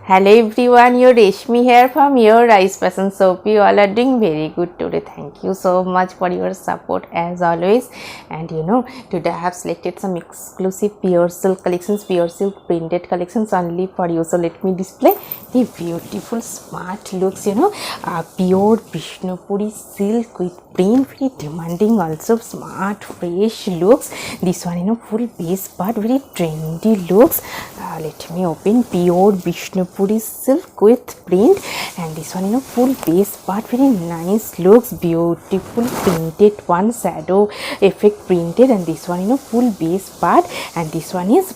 Hello everyone, your Reshmi here from your Rice Fashion Shop. You all are doing very good today. Thank you so much for your support as always. And today I have selected some exclusive pure silk collections, pure silk printed collections only for you. So let me display the beautiful smart looks, pure Vishnupuri silk with print, very demanding, also smart fresh looks. This one full base part, very trendy looks. Let me open pure Vishnupuri silk with print, and this one full base part, very nice looks, beautiful printed one, shadow effect printed, and this one full base part, and this one is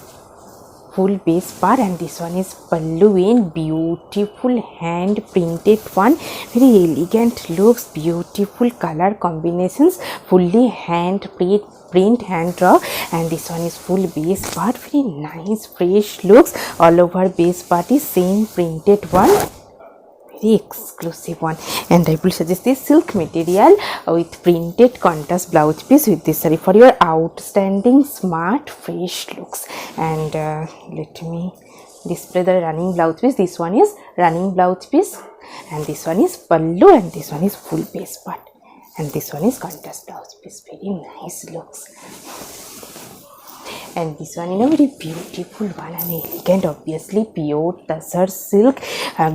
full base part, and this one is pallu in beautiful hand printed one, very elegant looks, beautiful color combinations, fully hand print hand draw, and this one is full base part, very nice fresh looks, all over base part is same printed one, very exclusive one. And I will suggest this silk material with printed contrast blouse piece with this saree for your outstanding smart fresh looks. And let me display the running blouse piece. This one is running blouse piece, and this one is pallu, and this one is full base part, and this one is contrast blouse piece, very nice looks. And this one very beautiful one and elegant, obviously pure tussar silk,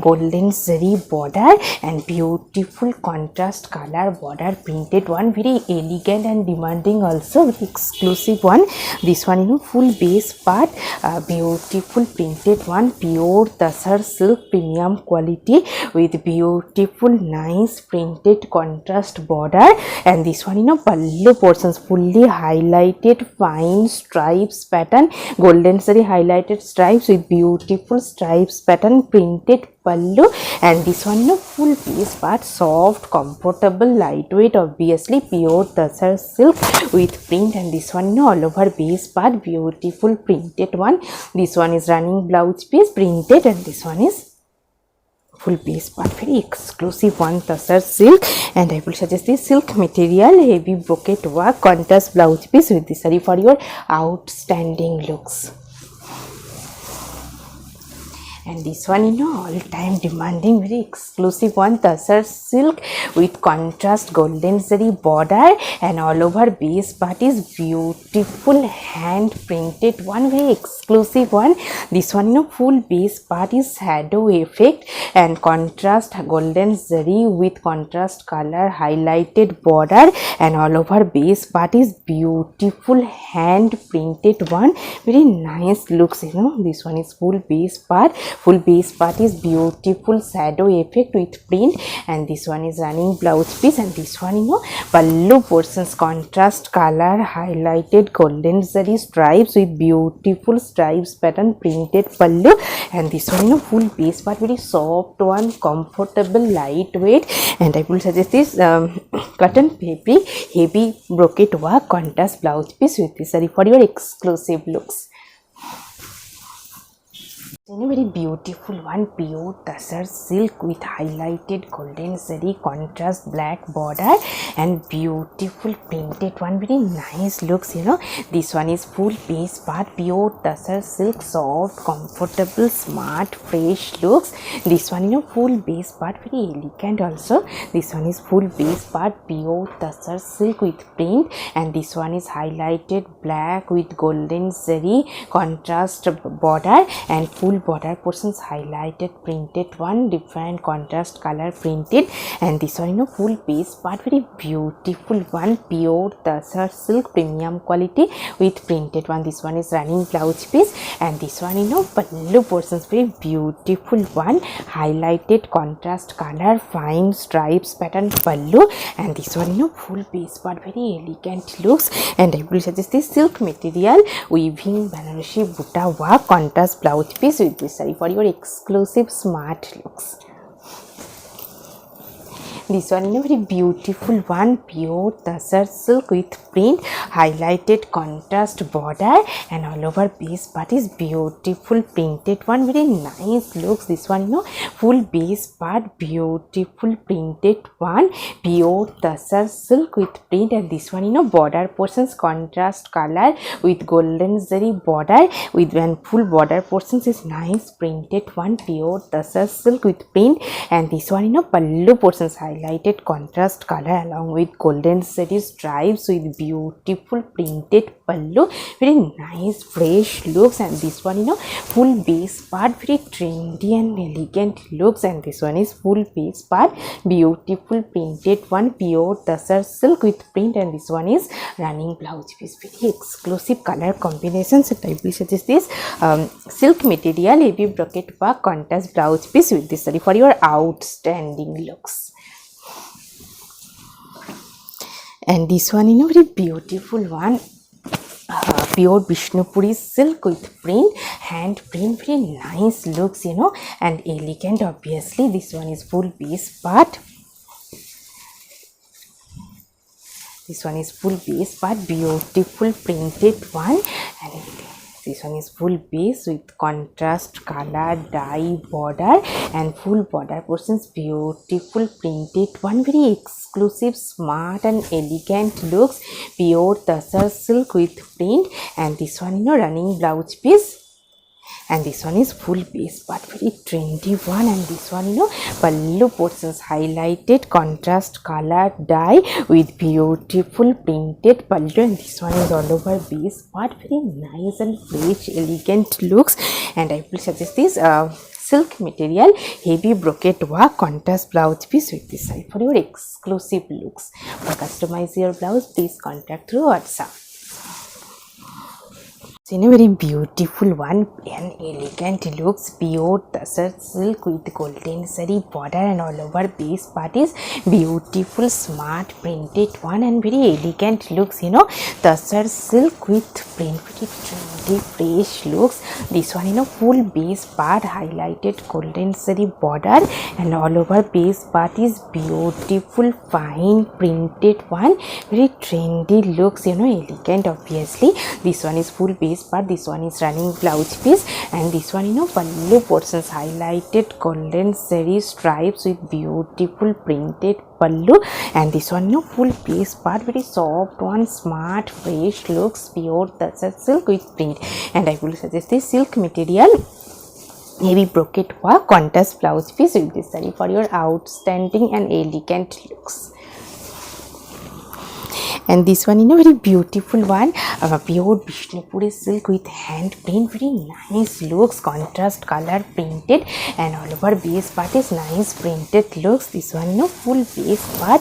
golden zari border and beautiful contrast color border printed one, very elegant and demanding, also very exclusive one. This one full base part, beautiful printed one, pure tussar silk premium quality with beautiful nice printed contrast border. And this one pallu portions, fully highlighted fine stripes pattern, golden zari highlighted stripes with beautiful stripes pattern printed pallu. And this one full base part, soft, comfortable, lightweight, obviously pure tussar silk with print, and this one all over base part, beautiful printed one. This one is running blouse piece printed, and this one is full base part, very exclusive one, tussar silk. And I will suggest this silk material, heavy brocade work, contrast blouse piece with this saree for your outstanding looks. And this one all time demanding, very exclusive one, tussar silk with contrast golden zari border, and all over base part is beautiful hand printed one, very exclusive one. This one full base part is shadow effect and contrast golden zari with contrast color highlighted border, and all over base part is beautiful hand printed one, very nice looks. This one is full base part, full base part is beautiful shadow effect with print, and this one is running blouse piece, and this one pallu portions, contrast color highlighted golden zari stripes with beautiful stripes pattern printed pallu. And this one full base part, very soft one, comfortable, lightweight. And I will suggest this cotton fabric heavy brocade work contrast blouse piece with this saree for your exclusive looks. Very beautiful one, pure tussar silk with highlighted golden zari contrast black border and beautiful printed one, very nice looks. This one is full base part, pure tussar silk, soft, comfortable, smart, fresh looks. This one full base part, very elegant also. This one is full base part, pure tussar silk with print, and this one is highlighted black with golden zari contrast border and full border portions highlighted printed one, different contrast color printed. And this one full base part, very beautiful one, pure tussar silk premium quality with printed one. This one is running blouse piece, and this one pallu portions, very beautiful one, highlighted contrast color fine stripes pattern pallu. And this one full base part, very elegant looks. And I will suggest this silk material weaving Banarasi Buta work contrast blouse piece with this saree for your exclusive smart looks. This one, very beautiful one, pure tussar silk with print, highlighted contrast border, and all over base part is beautiful printed one, very nice looks. This one, full base part, beautiful printed one, pure tussar silk with print. And this one, border portions contrast color with golden zari border, with one full border portions is nice printed one, pure tussar silk with print. And this one, pallu portions highlighted contrast color along with golden zari stripes with beautiful printed pallu, very nice fresh looks. And this one, full base part, very trendy and elegant looks. And this one is full base part, beautiful printed one, pure tussar silk with print. And this one is running blouse piece, very exclusive color combinations. And I will suggest this silk material heavy brocade work contrast blouse piece with this saree for your outstanding looks. And this one, very beautiful one, pure Vishnupuri silk with print, hand print, very nice looks, and elegant. Obviously, this one is full base part. This one is full base part, beautiful printed one. And this one is full base with contrast color dye border and full border portions, beautiful printed one, very exclusive, smart and elegant looks, pure tussar silk with print. And this one, running blouse piece. And this one is full base part, very trendy one. And this one, pallu portions highlighted contrast color dye with beautiful printed pallu. And this one is all over base part, very nice and fresh elegant looks. And I will suggest this silk material heavy brocade work contrast blouse piece with this side for your exclusive looks. For customize your blouse, please contact through WhatsApp. In a very beautiful one and elegant looks, pure tussar silk with golden zari border and all over base part is beautiful smart printed one and very elegant looks, tussar silk with print, very trendy fresh looks. This one, full base part highlighted golden zari border and all over base part is beautiful fine printed one, very trendy looks, elegant. Obviously, this one is full base part, this one is running blouse piece. And this one, pallu portions highlighted golden zari stripes with beautiful printed pallu. And this one, full base part, very soft one, smart fresh looks, pure tussar silk with print. And I will suggest this silk material heavy brocade work contrast blouse piece with this saree for your outstanding and elegant looks. And this one, very beautiful one, pure Vishnupuri silk with hand print, very nice looks, contrast color printed and all over base part is nice printed looks. This one, full base part,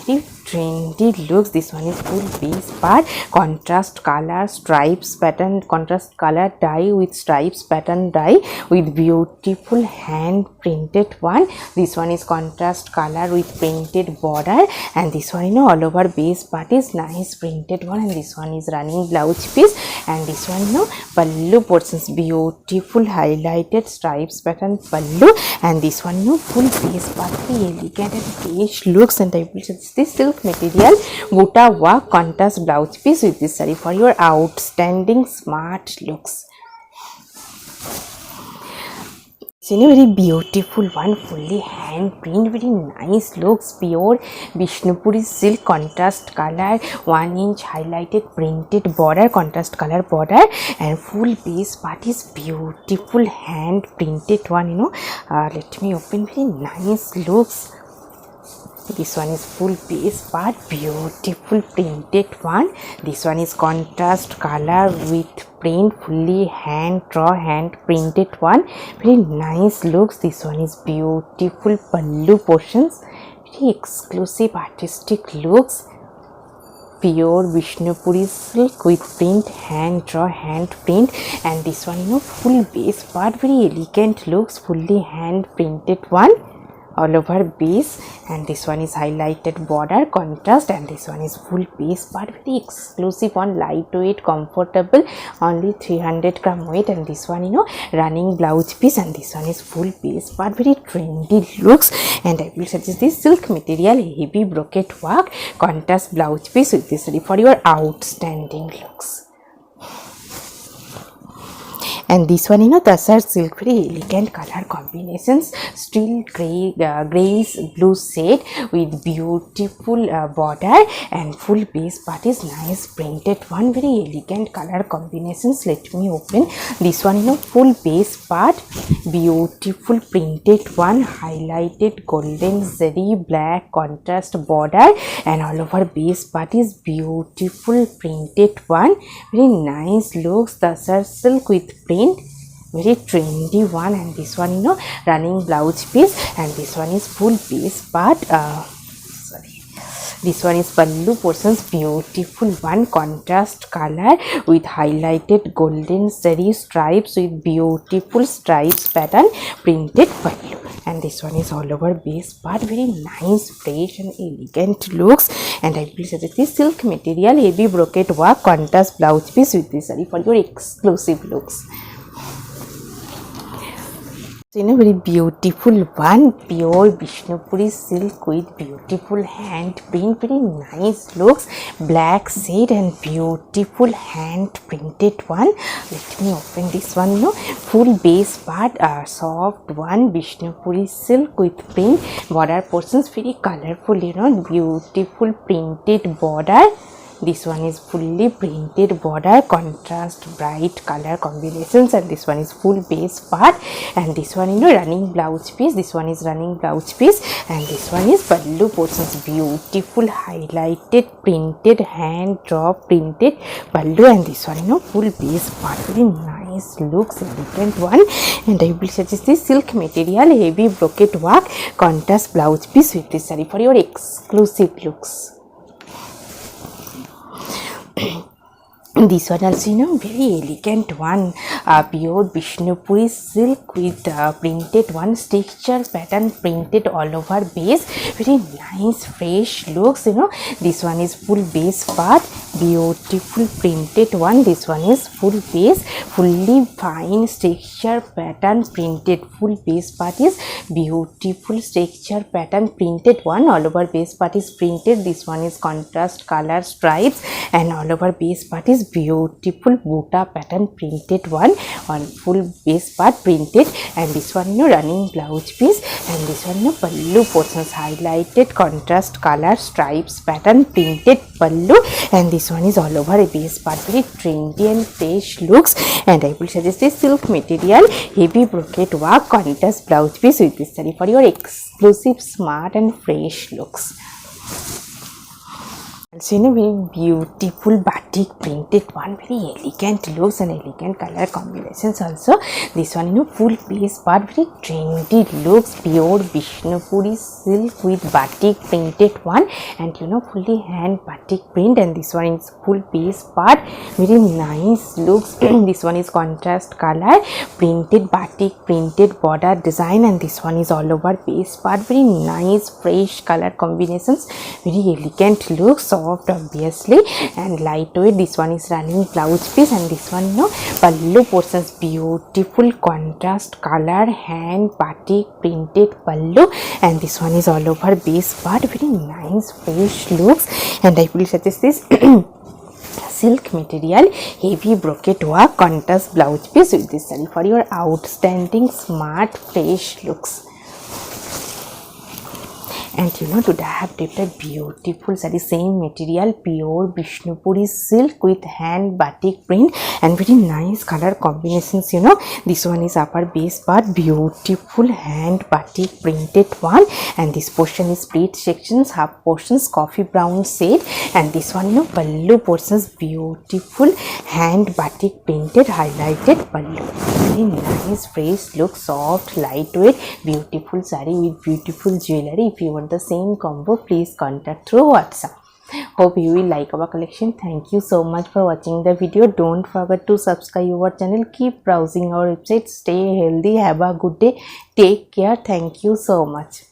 very trendy looks. This one is full base part, contrast color stripes pattern, contrast color dye with stripes pattern dye with beautiful hand printed one. This one is contrast color with printed border. And this one, all over base part is nice printed one. And this one is running blouse piece. And this one, pallu portions, beautiful highlighted stripes pattern pallu. And this one, full base part, very elegant and fresh looks. And I will suggest this silk material Buta work contrast blouse piece with this saree for your outstanding smart looks. It's a very beautiful one, fully hand print, very nice looks, pure Vishnupuri silk contrast color, 1 inch highlighted printed border, contrast color border, and full base part is beautiful hand printed one. Let me open, very nice looks. This one is full base part, beautiful printed one. This one is contrast color with print, fully hand draw hand printed one, very nice looks. This one is beautiful pallu portions, very exclusive artistic looks, pure Vishnupuri silk with print, hand draw hand print. And this one, full base part, very elegant looks, fully hand printed one. all over base, and this one is highlighted border contrast, and this one is full base part, very exclusive one, lightweight, comfortable, only 300 gram weight. And this one, you know, running blouse piece, and this one is full base part, very trendy looks. And I will suggest this silk material, heavy brocade work, contrast blouse piece with this for your outstanding looks. And this one, you know, Tasar silk, very elegant color combinations, steel gray, grayish blue shade with beautiful border, and full base part is nice printed one, very elegant color combinations. Let me open this one, you know, full base part, beautiful printed one, highlighted golden zari black contrast border, and all over base part is beautiful printed one, very nice looks. Tasar silk with print, very trendy one. And this one, you know, running blouse piece, and this one is full base part, this one is pallu portions, beautiful one, contrast color with highlighted golden zari stripes with beautiful stripes pattern printed pallu. And this one is all over base part, very nice, fresh and elegant looks. And I will suggest this silk material, heavy brocade work, contrast blouse piece with this saree for your exclusive looks. So, in a very beautiful one, pure Vishnupuri silk with beautiful hand print, very nice looks, black shade and beautiful hand printed one. Let me open this one, you know, full base part, soft one, Vishnupuri silk with print, border portions very colorful, you know, beautiful printed border. This one is fully printed border, contrast bright color combinations, and this one is full base part. And this one, you know, running blouse piece, this one is running blouse piece, and this one is pallu portions, beautiful highlighted printed hand drop printed pallu. And this one, you know, full base part, very nice looks, elegant one. And I will suggest this silk material, heavy brocade work, contrast blouse piece with this saree for your exclusive looks. This one also, you know, very elegant one, pure Vishnupuri silk with printed one, texture pattern printed all over base, very nice fresh looks, you know. This one is full base part, beautiful printed one. This one is full base, fully fine texture pattern printed, full base part is beautiful texture pattern printed one, all over base part is printed. This one is contrast color stripes, and all over base part is beautiful butta pattern printed one, on full base part printed. And this one, you know, running blouse piece, and this one, you know, pallu portions, highlighted contrast color stripes pattern printed pallu. And this one is all over a base part, very trendy and fresh looks. And I will suggest this silk material, heavy brocade work, contrast blouse piece with this saree for your exclusive smart and fresh looks. Also, in a very beautiful batik printed one, very elegant looks and elegant color combinations. Also, this one, you know, full base part, very trendy looks, pure Vishnupuri silk with batik printed one, and you know, fully hand batik print. And this one is full base part, very nice looks. This one is contrast color printed batik printed border design, and this one is all over base part, very nice fresh color combinations, very elegant looks, soft obviously and lightweight. This one is running blouse piece, and this one, you know, pallu portions, beautiful contrast color hand batik printed pallu. And this one is all over base part, very nice fresh looks. And I will suggest this silk material, heavy brocade work, contrast blouse piece with this saree for your outstanding smart fresh looks. And you know, today I have dipped a beautiful saree, same material, pure Vishnupuri silk with hand batik print and very nice color combinations. You know, this one is upper base part, beautiful hand batik printed one, and this portion is split sections, half portions coffee brown shade, and this one, you know, pallu portions, beautiful hand batik printed highlighted pallu. Very nice fresh look, soft lightweight beautiful saree with beautiful jewelry. If you want the same combo, please contact through WhatsApp. Hope you will like our collection. Thank you so much for watching the video. Don't forget to subscribe our channel. Keep browsing our website. Stay healthy. Have a good day. Take care. Thank you so much.